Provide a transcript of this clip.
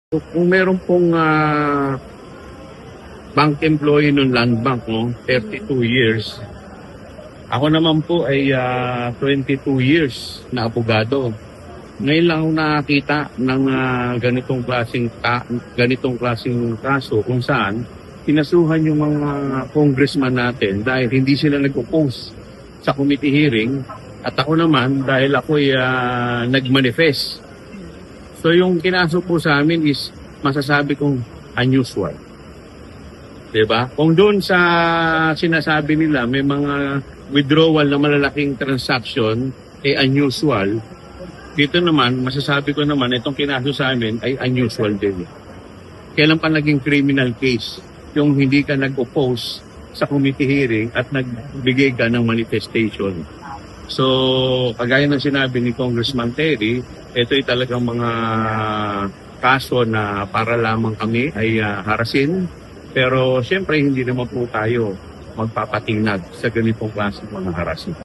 So, kung meron pong bank employee ng Land Bank, no, 32 years. Ako naman po ay 22 years na abogado. Ngayon lang ako nakakita ng ganitong klaseng kaso kung saan pinasuhan yung mga congressman natin dahil hindi sila nag-oppose sa committee hearing at ako naman dahil ako ay nag-manifest. So yung kinaso po sa amin is masasabi kong unusual. Diba? Kung doon sa sinasabi nila may mga withdrawal na malalaking transaction unusual, dito naman masasabi ko naman itong kinaso sa amin ay unusual din. Kailan pa naging criminal case yung hindi ka nag-oppose sa committee hearing at nagbigay ka ng manifestation. So, kagaya ng sinabi ni Congressman Terry, ito ay talagang mga kaso na para lamang kami ay harasin. Pero siyempre hindi naman po tayo magpapatinag sa ganitong klase mga harasin.